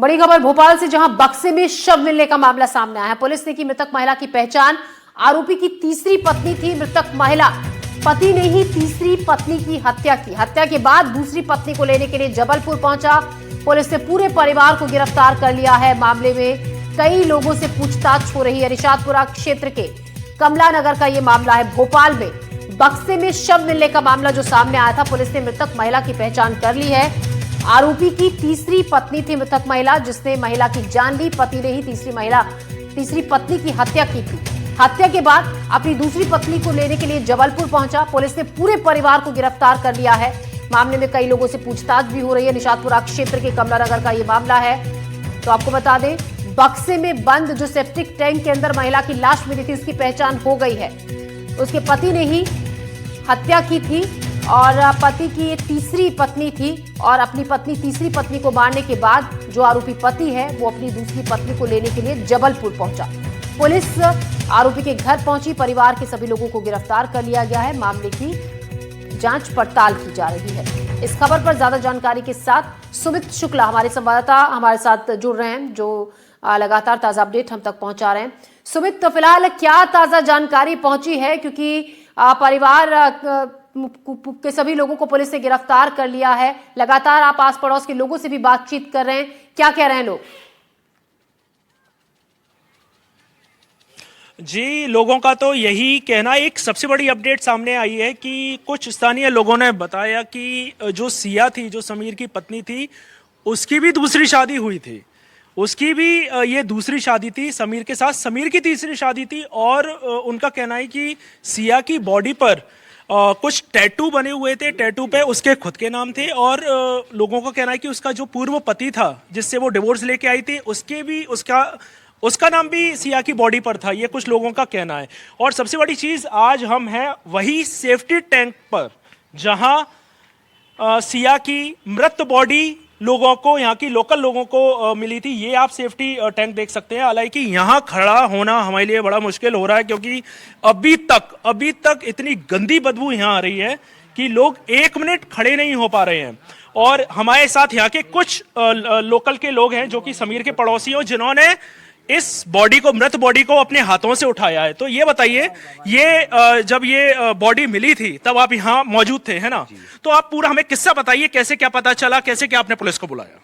बड़ी खबर भोपाल से, जहां बक्से में शव मिलने का मामला सामने आया है। पुलिस ने की मृतक महिला की पहचान। आरोपी की तीसरी पत्नी थी। मृतक महिला पति ने ही तीसरी पत्नी की हत्या की। हत्या के बाद दूसरी पत्नी को लेने के लिए जबलपुर पहुंचा। पुलिस ने पूरे परिवार को गिरफ्तार कर लिया है। मामले में कई लोगों से पूछताछ हो रही है। निशातपुरा क्षेत्र के कमला नगर का यह मामला है। भोपाल में बक्से में शव मिलने का मामला जो सामने आया था, पुलिस ने मृतक महिला की पहचान कर ली है। आरोपी की तीसरी पत्नी थी मृतक महिला, जिसने महिला की जान ली। पति ने ही तीसरी पत्नी की हत्या की थी। हत्या के बाद अपनी दूसरी पत्नी को लेने के लिए जबलपुर पहुंचा। पुलिस ने पूरे परिवार को गिरफ्तार कर लिया है। मामले में कई लोगों से पूछताछ भी हो रही है। निशातपुरा क्षेत्र के कमला नगर का यह मामला है। तो आपको बता दें, बक्से में बंद जो सेप्टिक टैंक के अंदर महिला की लाश मिली थी, उसकी पहचान हो गई है। उसके पति ने ही हत्या की थी और पति की ये तीसरी पत्नी थी। और अपनी तीसरी पत्नी को मारने के बाद जो आरोपी पति है, वो अपनी दूसरी पत्नी को लेने के लिए जबलपुर पहुंचा। पुलिस आरोपी के घर पहुंची। परिवार के सभी लोगों को गिरफ्तार कर लिया गया है। मामले की जांच पड़ताल की जा रही है। इस खबर पर ज्यादा जानकारी के साथ सुमित शुक्ला हमारे संवाददाता हमारे साथ जुड़ रहे हैं, जो लगातार ताजा अपडेट हम तक पहुंचा रहे हैं। सुमित, तो फिलहाल क्या ताजा जानकारी पहुंची है, क्योंकि परिवार के सभी लोगों को पुलिस ने गिरफ्तार कर लिया है। लगातार आप आस पड़ोस के लोगों से भी बातचीत कर रहे हैं, क्या कह रहे हैं लोग? जी, लोगों का तो यही कहना। एक सबसे बड़ी अपडेट सामने आई है कि कुछ स्थानीय लोगों ने बताया कि जो सिया थी, जो समीर की पत्नी थी, उसकी भी दूसरी शादी हुई थी। उसकी भी ये दूसरी शादी थी समीर के साथ। समीर की तीसरी शादी थी। और उनका कहना है कि सिया की बॉडी पर कुछ टैटू बने हुए थे। टैटू पे उसके खुद के नाम थे। और लोगों का कहना है कि उसका जो पूर्व पति था, जिससे वो डिवोर्स लेके आई थी, उसका नाम भी सिया की बॉडी पर था। ये कुछ लोगों का कहना है। और सबसे बड़ी चीज, आज हम हैं वही सेफ्टी टैंक पर, जहां सिया की मृत बॉडी लोगों को, यहाँ की लोकल लोगों को मिली थी। ये आप सेफ्टी टैंक देख सकते हैं। हालांकि यहाँ खड़ा होना हमारे लिए बड़ा मुश्किल हो रहा है, क्योंकि अभी तक इतनी गंदी बदबू यहाँ आ रही है कि लोग 1 मिनट खड़े नहीं हो पा रहे हैं। और हमारे साथ यहाँ के कुछ लोकल के लोग हैं, जो कि समीर के पड़ोसी हो, जिन्होंने इस मृत बॉडी को अपने हाथों से उठाया है। तो ये बताइए, ये जब ये बॉडी मिली थी, तब आप यहाँ मौजूद थे, है ना? तो आप पूरा हमें किस्सा बताइए, कैसे क्या पता चला, कैसे क्या आपने पुलिस को बुलाया?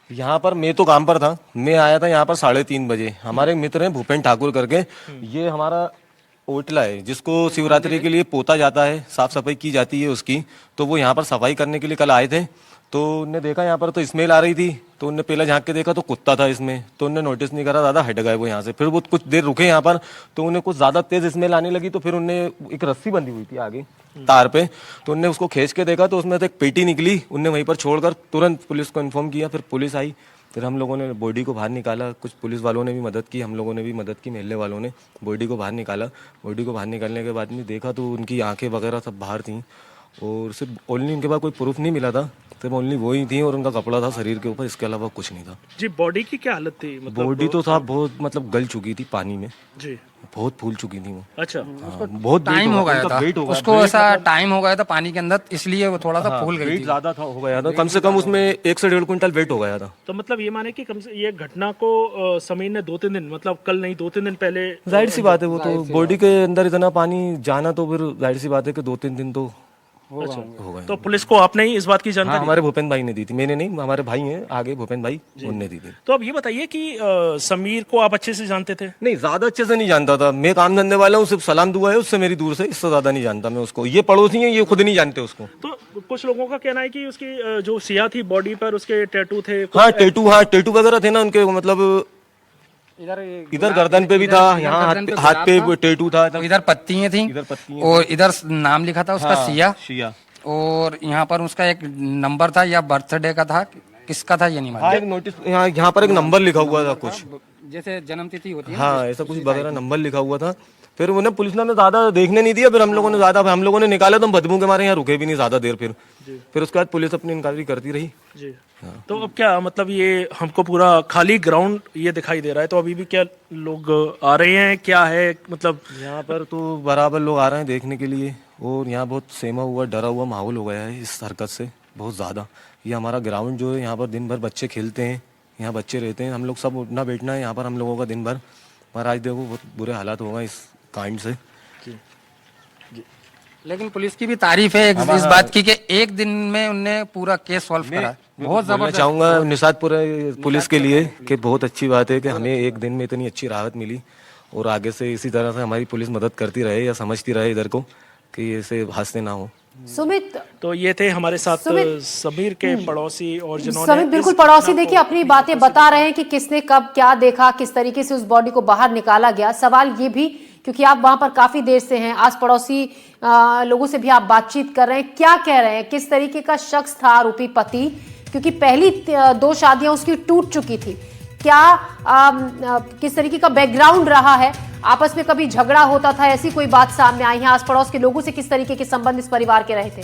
यहाँ पर मैं तो काम पर था। मैं आया था यहाँ पर 3:30 बजे। हमारे मित्र हैं भूपेन ठाकुर करके, ये हमारा ओटला है, जिसको शिवरात्रि के लिए पोता जाता है, साफ सफाई की जाती है उसकी। तो वो यहाँ पर सफाई करने के लिए कल आए थे। तो उनने देखा यहाँ पर तो स्मेल आ रही थी। तो उनने पहले झांक के देखा तो कुत्ता था इसमें। तो उनने नोटिस नहीं करा, ज़्यादा हट गए वो यहाँ से। फिर वो कुछ देर रुके यहाँ पर, तो उन्हें कुछ ज़्यादा तेज स्मेल आने लगी। तो फिर उनने एक रस्सी बंधी हुई थी आगे तार पे, तो उनने उसको खींच के देखा तो उसमें से एक पेटी निकली। उनने वहीं पर छोड़कर तुरंत पुलिस को इन्फॉर्म किया। फिर पुलिस आई। फिर हम लोगों ने बॉडी को बाहर निकाला। कुछ पुलिस वालों ने भी मदद की, हम लोगों ने भी मदद की, मोहल्ले वालों ने बॉडी को बाहर निकाला। बॉडी को बाहर निकालने के बाद में देखा तो उनकी आंखें वगैरह सब बाहर थीं। और सिर्फ ओनली उनके पास कोई प्रूफ नहीं मिला था, सिर्फ ओनली वो ही थी और उनका कपड़ा था शरीर के ऊपर, इसके अलावा कुछ नहीं था। जी, बॉडी की क्या हालत थी? मतलब बॉडी तो साहब बहुत गल चुकी थी पानी में। जी, बहुत फूल चुकी थी वो। अच्छा। बहुत टाइम हो गया था उसको, ऐसा टाइम हो गया था पानी के अंदर, इसलिए वो थोड़ा सा फूल गई वेट थी। ज्यादा था, हो गया था कम से कम उसमें 1 से 1.5 क्विंटल वेट हो गया था। तो मतलब ये माने कि कम से ये घटना को समीर ने 2-3 दिन, मतलब कल नहीं 2-3 दिन पहले। जाहिर सी बात है, वो तो बॉडी के अंदर इतना पानी जाना, तो फिर जाहिर सी बात है कि 2-3 दिन तो हो गए। तो पुलिस को आपने ही इस बात की जानकारी? हमारे भूपेन भाई ने दी थी, मैंने नहीं, हमारे भाई हैं आगे भूपेन भाई, उनने दी थी। तो अब ये बताइए कि समीर को आप अच्छे से जानते थे? नहीं, ज्यादा अच्छे से नहीं जानता था। मैं काम धंधे वाला हूँ, सिर्फ सलाम दुआ है उससे मेरी दूर से, इससे ज्यादा नहीं जानता मैं उसको। ये पड़ोसी हैं, ये खुद नहीं जानते उसको। तो कुछ लोगों का कहना है कि उसकी जो सिया थी, बॉडी पर उसके टैटू थे। हाँ, टैटू वगैरह थे ना उनके, मतलब इधर गर्दन पे भी था, यहाँ हाथ पे टैटू था। तो इधर पत्तियां थी और इधर नाम लिखा था उसका, सिया। और यहाँ पर उसका एक नंबर था, या बर्थडे का था, किसका था ये नहीं मालूम। एक नोटिस यहाँ पर एक नंबर लिखा हुआ था, कुछ जैसे जन्म तिथि होती है, हाँ ऐसा कुछ वगैरह नंबर लिखा हुआ था। फिर उन्हें पुलिस ने ज्यादा देखने नहीं दिया। फिर हम लोगों ने निकाला, तो हम बदबू के मारे यहाँ रुके भी नहीं ज्यादा देर। फिर उसके बाद पुलिस अपनी इंक्वायरी करती रही। जी। तो अब क्या, मतलब ये हमको पूरा खाली ग्राउंड ये दिखाई दे रहा है, तो अभी भी क्या लोग आ रहे हैं, क्या है मतलब? यहाँ पर तो बराबर लोग आ रहे हैं देखने के लिए। और यहाँ बहुत सहमा हुआ, डरा हुआ माहौल हो गया है इस हरकत से, बहुत ज़्यादा। ये हमारा ग्राउंड जो है, यहाँ पर दिन भर बच्चे खेलते हैं, यहाँ बच्चे रहते हैं, हम लोग सब उठना बैठना है यहाँ पर हम लोगों का दिन भर, पर आज देखो बहुत बुरे हालात होगा इस कांड से। लेकिन पुलिस की भी तारीफ है इस बात की कि एक दिन में उनने पूरा केस सॉल्व करा। बहुत जबरदस्त चाहूंगा निषादपुर पुलिस के लिए कि बहुत अच्छी बात है कि हमें एक दिन में इतनी अच्छी राहत मिली, और आगे से इसी तरह से हमारी पुलिस मदद करती रहे या समझती रहे इधर को कि ऐसे हादसे ना हो। सुमित, तो ये थे हमारे साथ समीर के पड़ोसी और जिन्होंने समित बिल्कुल पड़ोसी देखिए अपनी बातें बता रहे हैं कि किसने कब क्या देखा, किस तरीके से उस बॉडी को बाहर निकाला गया। सवाल ये भी, क्योंकि आप वहां पर काफी देर से हैं, आस पड़ोसी लोगों से भी आप बातचीत कर रहे हैं, क्या कह रहे हैं, किस तरीके का शख्स था आरोपी पति, क्योंकि पहली 2 शादियां उसकी टूट चुकी थी, क्या किस तरीके का बैकग्राउंड रहा है, आपस में कभी झगड़ा होता था, ऐसी कोई बात सामने आई है, आस पड़ोस के लोगों से किस तरीके के संबंध इस परिवार के रहे थे?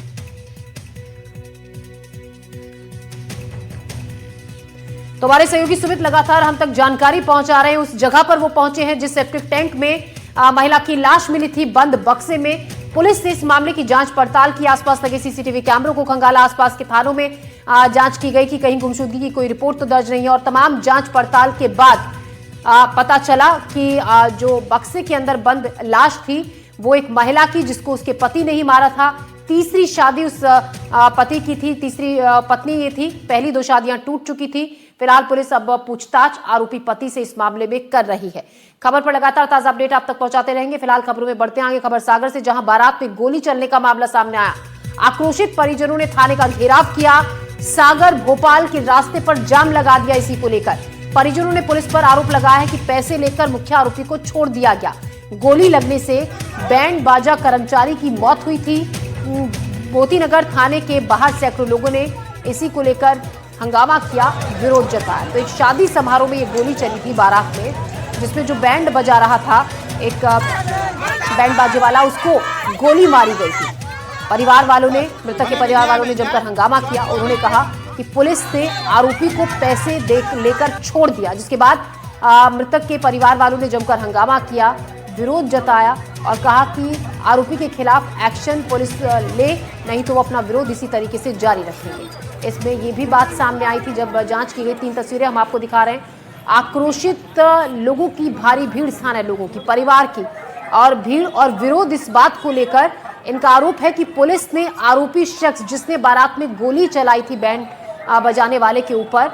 तो हमारे सहयोगी सुमित लगातार हम तक जानकारी पहुंचा रहे हैं। उस जगह पर वो पहुंचे हैं जिस सेप्टिक टैंक में महिला की लाश मिली थी बंद बक्से में। पुलिस ने इस मामले की जांच पड़ताल की, आसपास लगे सीसीटीवी कैमरों को खंगाला, आसपास के थानों में जांच की गई कि कहीं गुमशुदगी की कोई रिपोर्ट तो दर्ज नहीं है, और तमाम जांच पड़ताल के बाद पता चला कि जो बक्से के अंदर बंद लाश थी वो एक महिला की, जिसको उसके पति ने ही मारा था। तीसरी शादी उस पति की थी, तीसरी पत्नी ये थी, पहली 2 शादियां टूट चुकी थी। फिलहाल पुलिस अब पूछताछ आरोपी पति से इस मामले में कर रही है। खबर पर लगातार ताजा अपडेट आप तक पहुंचाते रहेंगे। फिलहाल खबरों में बढ़ते आगे खबर सागर से, जहां बारात में गोली चलने का मामला सामने आया। आक्रोशित परिजनों ने थाने का घेराव किया, सागर भोपाल के रास्ते पर जाम लगा दिया। इसी को लेकर परिजनों ने पुलिस पर आरोप लगाया है कि पैसे लेकर मुख्य आरोपी को छोड़ दिया गया। गोली लगने से बैंड बाजा कर्मचारी की मौत हुई थी। मोतीनगर थाने के बाहर सैकड़ों लोगों ने इसी को लेकर हंगामा किया, विरोध जताया। तो एक शादी समारोह में ये गोली चली थी बारात में, जिसमें जो बैंड बजा रहा था, एक बैंड बाजे वाला, उसको गोली मारी गई थी। परिवार वालों ने, मृतक के परिवार वालों ने जमकर हंगामा किया। उन्होंने कहा कि पुलिस ने आरोपी को पैसे लेकर छोड़ दिया, जिसके बाद मृतक के परिवार वालों ने जमकर हंगामा किया, विरोध जताया और कहा कि आरोपी के खिलाफ एक्शन पुलिस ले, नहीं तो वो अपना विरोध इसी तरीके से जारी रखेंगे। इसमें ये भी बात सामने आई थी जब जांच की गई। 3 तस्वीरें हम आपको दिखा रहे हैं। आक्रोशित लोगों की भारी भीड़, स्थानीय लोगों की, परिवार की, और भीड़ और विरोध इस बात को लेकर। इनका आरोप है कि पुलिस ने आरोपी शख्स जिसने बारात में गोली चलाई थी बैंड बजाने वाले के ऊपर,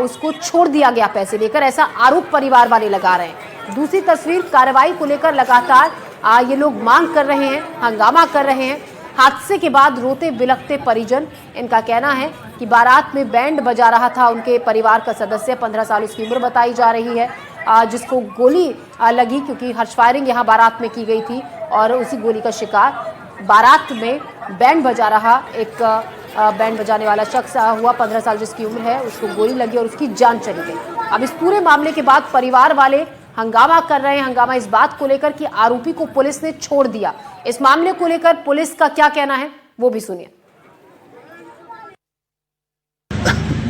उसको छोड़ दिया गया पैसे लेकर, ऐसा आरोप परिवार वाले लगा रहे हैं। दूसरी तस्वीर, कार्रवाई को लेकर लगातार ये लोग मांग कर रहे हैं, हंगामा कर रहे हैं। हादसे के बाद रोते बिलखते परिजन, इनका कहना है कि बारात में बैंड बजा रहा था उनके परिवार का सदस्य, 15 साल उसकी उम्र बताई जा रही है, जिसको गोली लगी, क्योंकि हर्ष फायरिंग यहाँ बारात में की गई थी और उसी गोली का शिकार बारात में बैंड बजा रहा एक बैंड बजाने वाला शख्स हुआ, 15 साल जिसकी उम्र है, उसको गोली लगी और उसकी जान चली गई। अब इस पूरे मामले के बाद परिवार वाले हंगामा कर रहे हैं। हंगामा इस बात को लेकर कि आरोपी को पुलिस ने छोड़ दिया। इस मामले को लेकर पुलिस का क्या कहना है वो भी सुनिए।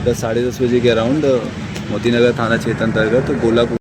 10 साढ़े 10 बजे के अराउंड मोतीनगर थाना क्षेत्र अंतर्गत गोला